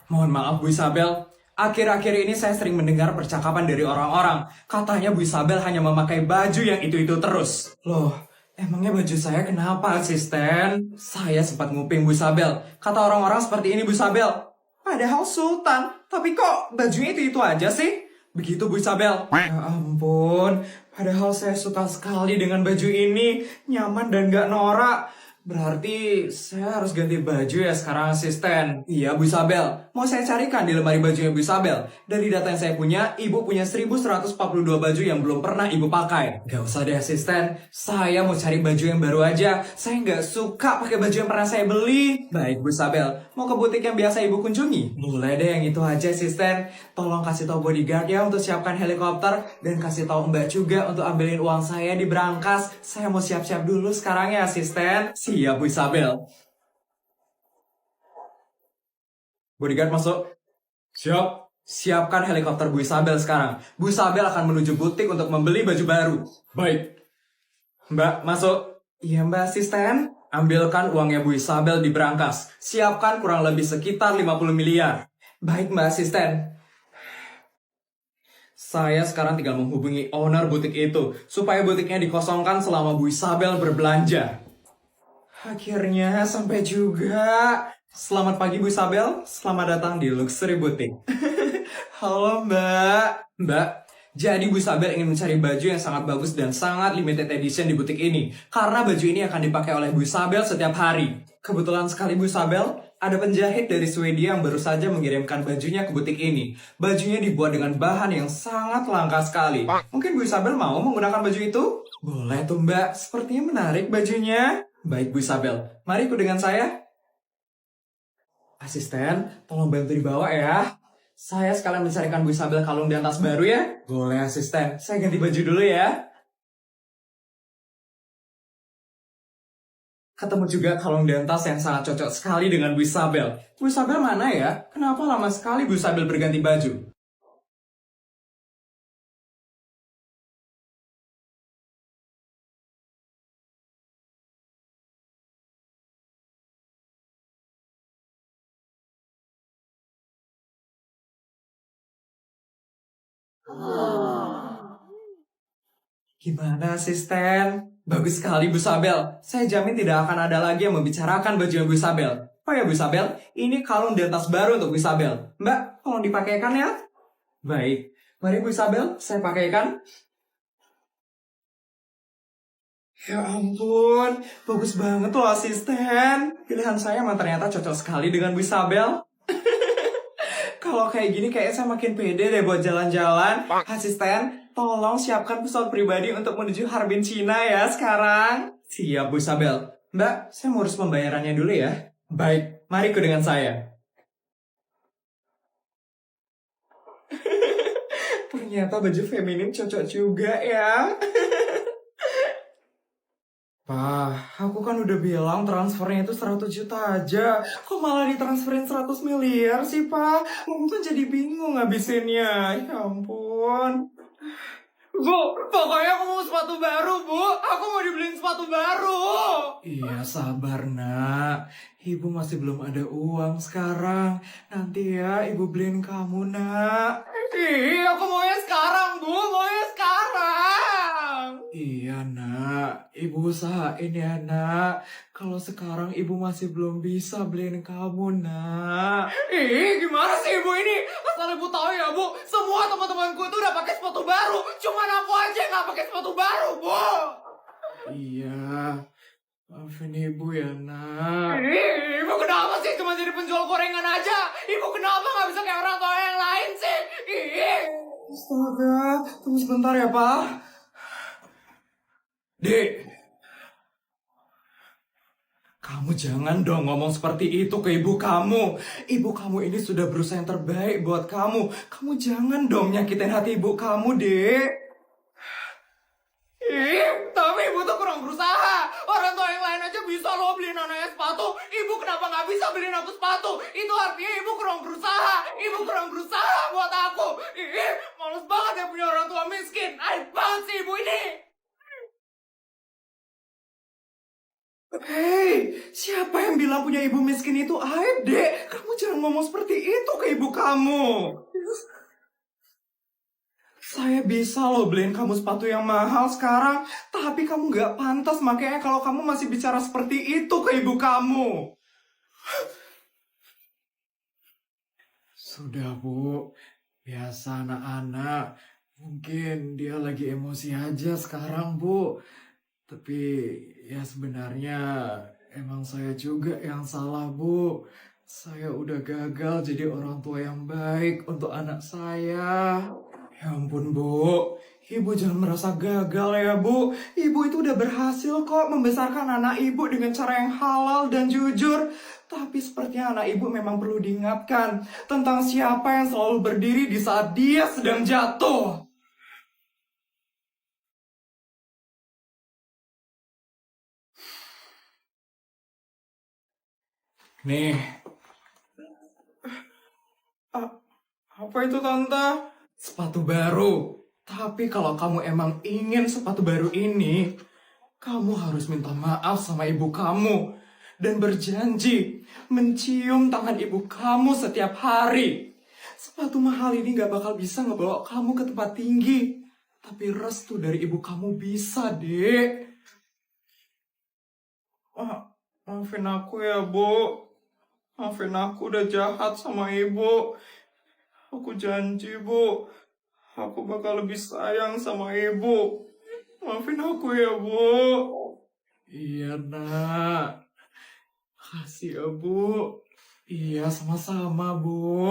Mohon maaf Bu Isabel, akhir-akhir ini saya sering mendengar percakapan dari orang-orang. Katanya Bu Isabel hanya memakai baju yang itu-itu terus. Loh, emangnya baju saya kenapa, asisten? Saya sempat nguping Bu Isabel. Kata orang-orang seperti ini Bu Isabel. Padahal Sultan, tapi kok bajunya itu-itu aja sih? Begitu Bu Isabel. Ya ampun, padahal saya suka sekali dengan baju ini. Nyaman dan gak norak. Berarti saya harus ganti baju ya sekarang, asisten. Iya Bu Isabel, mau saya carikan di lemari bajunya Bu Isabel. Dari data yang saya punya, Ibu punya 1142 baju yang belum pernah Ibu pakai. Gak usah deh asisten, saya mau cari baju yang baru aja. Saya nggak suka pakai baju yang pernah saya beli. Baik Bu Isabel, mau ke butik yang biasa Ibu kunjungi? Boleh deh yang itu aja asisten. Tolong kasih tahu bodyguard ya untuk siapkan helikopter. Dan kasih tahu Mbak juga untuk ambilin uang saya di berangkas. Saya mau siap-siap dulu sekarang ya asisten. Siap Bu Isabel. Bodyguard masuk. Siap. Siapkan helikopter Bu Isabel sekarang. Bu Isabel akan menuju butik untuk membeli baju baru. Baik. Mbak, masuk. Iya Mbak asisten. Ambilkan uangnya Bu Isabel di berangkas. Siapkan kurang lebih sekitar 50 miliar. Baik Mbak asisten. Saya sekarang tinggal menghubungi owner butik itu supaya butiknya dikosongkan selama Bu Isabel berbelanja. Akhirnya sampai juga. Selamat pagi Bu Isabel, selamat datang di Luxury Boutique. Halo Mbak. Mbak, jadi Bu Isabel ingin mencari baju yang sangat bagus dan sangat limited edition di butik ini. Karena baju ini akan dipakai oleh Bu Isabel setiap hari. Kebetulan sekali Bu Isabel, ada penjahit dari Swedia yang baru saja mengirimkan bajunya ke butik ini. Bajunya dibuat dengan bahan yang sangat langka sekali. Mungkin Bu Isabel mau menggunakan baju itu? Boleh tuh Mbak, sepertinya menarik bajunya. Baik Bu Isabel, mari ikut dengan saya. Asisten, tolong bantu dibawa ya. Saya sekalian mencarikan Bu Isabel kalung dan tas baru ya. Boleh asisten, saya ganti baju dulu ya. Ketemu juga kalung dan tas yang sangat cocok sekali dengan Bu Isabel. Bu Isabel mana ya? Kenapa lama sekali Bu Isabel berganti baju? Gimana asisten? Bagus sekali Bu Isabel. Saya jamin tidak akan ada lagi yang membicarakan baju Bu Isabel. Oh ya Bu Isabel, ini kalung dan tas baru untuk Bu Isabel. Mbak, tolong dipakaikan ya. Baik, mari Bu Isabel, saya pakaikan. Ya ampun, bagus banget loh asisten. Pilihan saya emang ternyata cocok sekali dengan Bu Isabel. Kalau kayak gini kayaknya saya makin pede deh buat jalan-jalan. Asisten, tolong siapkan pesawat pribadi untuk menuju Harbin Cina ya sekarang. Siap Bu Isabel. Mbak, saya mau urus pembayarannya dulu ya. Baik, mari ikut dengan saya. Ternyata baju feminim cocok juga ya. Aku kan udah bilang transfernya itu 100 juta aja. Kok malah ditransferin 100 miliar sih, Pak? Aku kan jadi bingung ngabisinnya. Ya ampun. Bu, pokoknya aku mau sepatu baru, Bu. Aku mau dibeliin sepatu baru. Iya, sabar, nak. Ibu masih belum ada uang sekarang. Nanti ya, ibu beliin kamu, nak. Ih, aku maunya sekarang, Bu. Maunya sekarang. Iya, nak. Ibu usahain ya, nak. Kalau sekarang ibu masih belum bisa beliin kamu, nak. Ih, gimana sih ibu ini? Asal ibu tahu ya, Bu. Semua teman-temanku itu udah pakai sepatu baru. Cuman aku aja nggak pakai sepatu baru, Bu. Iya. Maafin ibu ya, nak. Ih, ibu kenapa sih cuma jadi penjual gorengan aja? Ibu kenapa nggak bisa kayak orang tua yang lain sih? Ih. Astaga, tunggu sebentar ya, Pak. Dek, kamu jangan dong ngomong seperti itu ke ibu kamu. Ibu kamu ini sudah berusaha yang terbaik buat kamu. Kamu jangan dong nyakitin hati ibu kamu, Dek. Ih, tapi ibu tuh kurang berusaha. Orang tua yang lain aja bisa loh beliin anaknya sepatu. Ibu kenapa nggak bisa beliin aku sepatu? Itu artinya ibu kurang berusaha. Ibu kurang berusaha buat aku. Ih, males banget ya punya orang tua miskin. Aib banget sih ibu ini. Hei, siapa yang bilang punya ibu miskin itu aib, Dek? Kamu jangan ngomong seperti itu ke ibu kamu. Saya bisa loh beliin kamu sepatu yang mahal sekarang, tapi kamu gak pantas makanya kalau kamu masih bicara seperti itu ke ibu kamu. Sudah, Bu. Biasa anak-anak. Mungkin dia lagi emosi aja sekarang, Bu. Tapi ya sebenarnya emang saya juga yang salah, Bu. Saya udah gagal jadi orang tua yang baik untuk anak saya. Ya ampun, Bu. Ibu jangan merasa gagal ya, Bu. Ibu itu udah berhasil kok membesarkan anak ibu dengan cara yang halal dan jujur. Tapi sepertinya anak ibu memang perlu diingatkan tentang siapa yang selalu berdiri di saat dia sedang jatuh. Nih, apa itu Tante? Sepatu baru. Tapi kalau kamu emang ingin sepatu baru ini, kamu harus minta maaf sama ibu kamu. Dan berjanji mencium tangan ibu kamu setiap hari. Sepatu mahal ini gak bakal bisa ngebawa kamu ke tempat tinggi. Tapi restu dari ibu kamu bisa, Dek. Maafin aku ya, Bu. Maafin aku udah jahat sama ibu. Aku janji, Bu. Aku bakal lebih sayang sama ibu. Maafin aku ya, Bu. Iya, Nak. Makasih ya, Bu. Iya, sama-sama, Bu.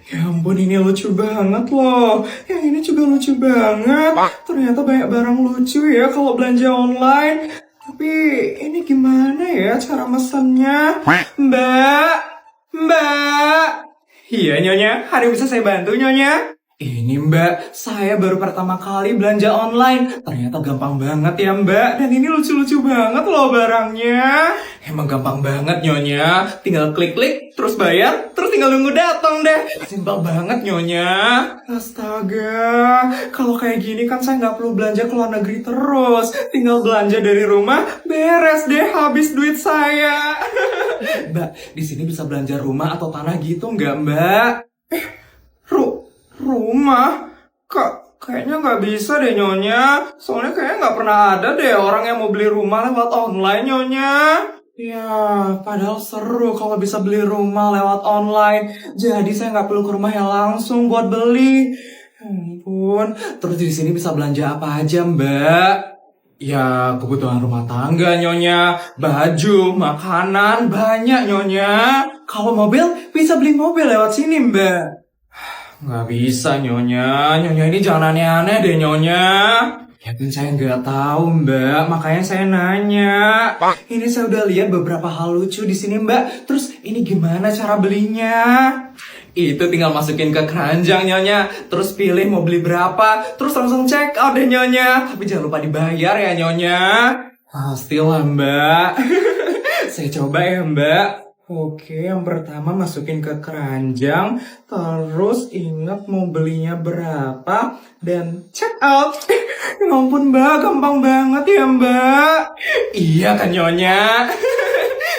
Ya ampun, ini lucu banget loh. Yang ini juga lucu banget. Ternyata banyak barang lucu ya kalau belanja online. Tapi ini gimana ya cara mesennya? Mbak, Mbak. Iya, Nyonya. Ada yang bisa saya bantu, Nyonya? Ini Mbak, saya baru pertama kali belanja online. Ternyata gampang banget ya Mbak. Dan ini lucu-lucu banget loh barangnya. Emang gampang banget Nyonya. Tinggal klik-klik, terus bayar, terus tinggal nunggu datang deh. Simpel banget Nyonya. Astaga, kalau kayak gini kan saya nggak perlu belanja ke luar negeri terus. Tinggal belanja dari rumah, beres deh habis duit saya. Mbak, di sini bisa belanja rumah atau tanah gitu nggak Mbak? Rumah? Kayaknya nggak bisa deh Nyonya. Soalnya kayaknya nggak pernah ada deh orang yang mau beli rumah lewat online Nyonya. Ya, padahal seru kalau bisa beli rumah lewat online. Jadi saya nggak perlu ke rumahnya langsung buat beli. Ya ampun. Terus di sini bisa belanja apa aja Mbak? Ya, kebutuhan rumah tangga Nyonya. Baju, makanan, banyak Nyonya. Kalau mobil, bisa beli mobil lewat sini Mbak. Nggak bisa Nyonya, Nyonya ini jangan aneh-aneh deh Nyonya. Ya kan saya nggak tahu Mbak, makanya saya nanya. Ini saya udah lihat beberapa hal lucu di sini Mbak. Terus ini gimana cara belinya? Itu tinggal masukin ke keranjang Nyonya. Terus pilih mau beli berapa. Terus langsung check out deh Nyonya. Tapi jangan lupa dibayar ya Nyonya. Pastilah Mbak. Saya coba ya Mbak. Oke, yang pertama masukin ke keranjang, terus ingat mau belinya berapa, dan check out. Ya ampun Mbak, gampang banget ya Mbak. Iya kan Nyonya?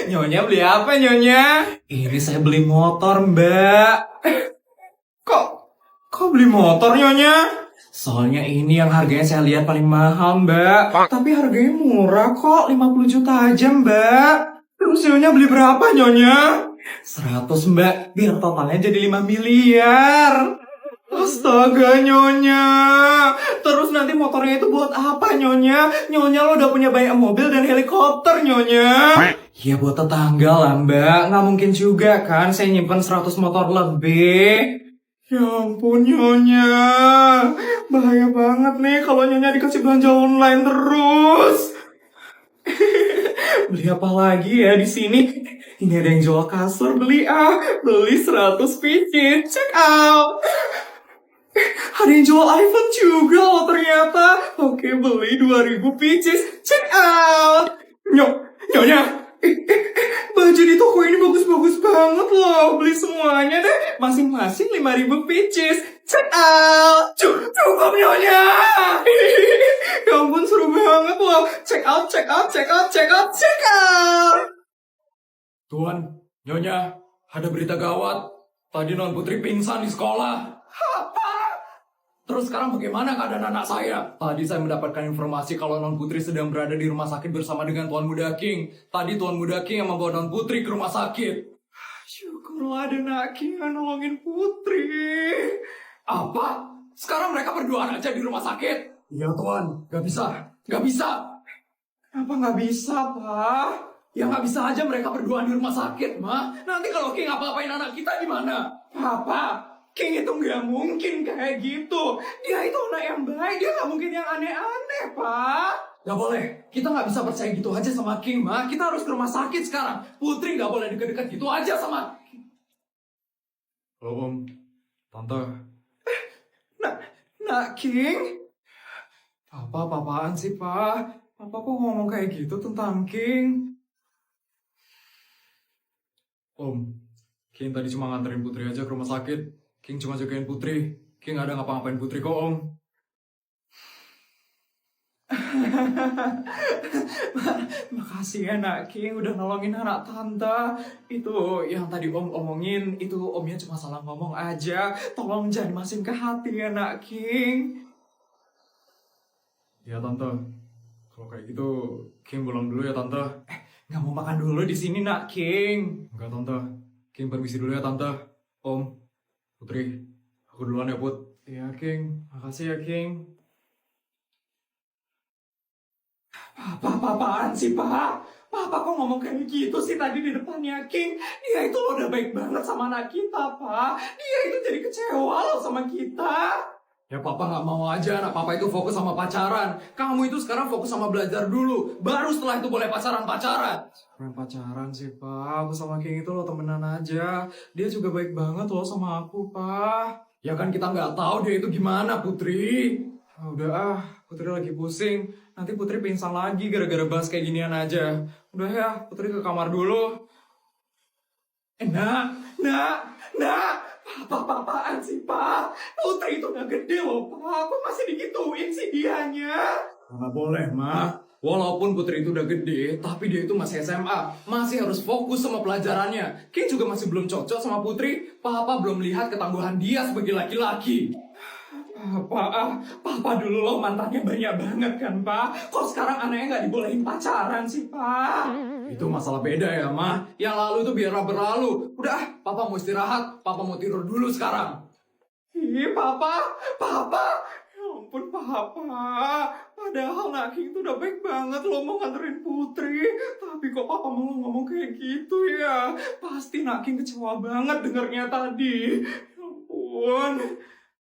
Nyonya beli apa Nyonya? Ini saya beli motor Mbak. Kok beli motor Nyonya? Soalnya ini yang harganya saya lihat paling mahal Mbak. Tapi harganya murah kok, 50 juta aja Mbak. Terus Nyonya beli berapa Nyonya? 100 Mbak, biar totalnya jadi 5 miliar. Astaga Nyonya. Terus nanti motornya itu buat apa Nyonya? Nyonya lo udah punya banyak mobil dan helikopter Nyonya. Ya buat tetangga lah Mbak. Nggak mungkin juga kan saya nyimpen 100 motor lebih. Ya ampun Nyonya. Bahaya banget nih kalau Nyonya dikasih belanja online terus. Beli apa lagi ya di sini? Ini ada yang jual kasur, beli 100 pieces, check out. Ada yang jual iPhone juga loh ternyata. Oke, beli 2000 pieces, check out. Nyonya, baju di toko ini bagus-bagus banget loh. Beli semuanya deh. Masing-masing 5.000 pieces. Check out. Cukup Nyonya. Ya ampun seru banget loh. Check out, check out, check out, check out, check out. Tuan, Nyonya, ada berita gawat. Tadi Non Putri pingsan di sekolah. Apa? Terus sekarang bagaimana keadaan anak saya? Tadi saya mendapatkan informasi kalau Non Putri sedang berada di rumah sakit bersama dengan Tuan Muda King. Tadi Tuan Muda King yang membawa Non Putri ke rumah sakit. Syukurlah ada Nak King yang nolongin Putri. Apa? Sekarang mereka berdua aja di rumah sakit? Iya Tuan, gak bisa. Gak bisa. Kenapa gak bisa, Pak? Ya nggak bisa aja mereka berdua di rumah sakit, Ma. Nanti kalau King apa-apain anak kita gimana? Papa, King itu nggak mungkin kayak gitu. Dia itu anak yang baik, dia nggak mungkin yang aneh-aneh, Pak. Gak boleh, kita nggak bisa percaya gitu aja sama King, Ma. Kita harus ke rumah sakit sekarang. Putri nggak boleh deket-deket gitu aja sama... Halo, Om. Tante. Nak King? Apaan sih, Pak? Papa kok ngomong kayak gitu tentang King? Om, King tadi cuma nganterin Putri aja ke rumah sakit. King cuma jagain Putri. King gak ada ngapa-ngapain Putri kok, Om. Makasih ya Nak King udah nolongin anak tante. Itu yang tadi Om omongin, itu Omnya cuma salah ngomong aja. Tolong jangan masukin ke hati ya Nak King. Ya Tante, kalau kayak gitu King pulang dulu ya Tante. Nggak mau makan dulu di sini Nak King. Enggak Tante, King permisi dulu ya Tante. Om, Putri, aku duluan ya Put. Iya King, makasih ya King. Apaan sih Pak? Papa kok ngomong kayak gitu sih tadi di depannya King? Dia itu loh udah baik banget sama anak kita Pak. Dia itu jadi kecewa loh sama kita. Ya Papa nggak mau aja anak Papa itu fokus sama pacaran. Kamu itu sekarang fokus sama belajar dulu. Baru setelah itu boleh pacaran-pacaran. Sekarang pacaran sih Pak. Aku sama King itu loh temenan aja. Dia juga baik banget loh sama aku Pak. Ya kan kita nggak tahu dia itu gimana Putri. Udah Putri lagi pusing. Nanti Putri pingsan lagi gara-gara bahas kayak ginian aja. Udah ya, Putri ke kamar dulu. Nak. Apa-apaan sih, Pak? Putri itu udah gede loh, Pak. Kok masih digituin sih dianya? Nggak boleh, Ma. Walaupun Putri itu udah gede, tapi dia itu masih SMA. Masih harus fokus sama pelajarannya. King juga masih belum cocok sama Putri. Papa belum lihat ketangguhan dia sebagai laki-laki. Papa dulu loh mantannya banyak banget kan, Pak? Kok sekarang anaknya nggak dibolehin pacaran sih, Pak? Itu masalah beda ya, Ma. Yang lalu itu biarlah berlalu. Udah, Papa mau istirahat. Papa mau tidur dulu sekarang. Ih, Papa. Ya ampun, Papa. Padahal Nak King itu udah baik banget loh mau nganterin Putri. Tapi kok Papa malah ngomong kayak gitu ya? Pasti Nak King kecewa banget dengernya tadi.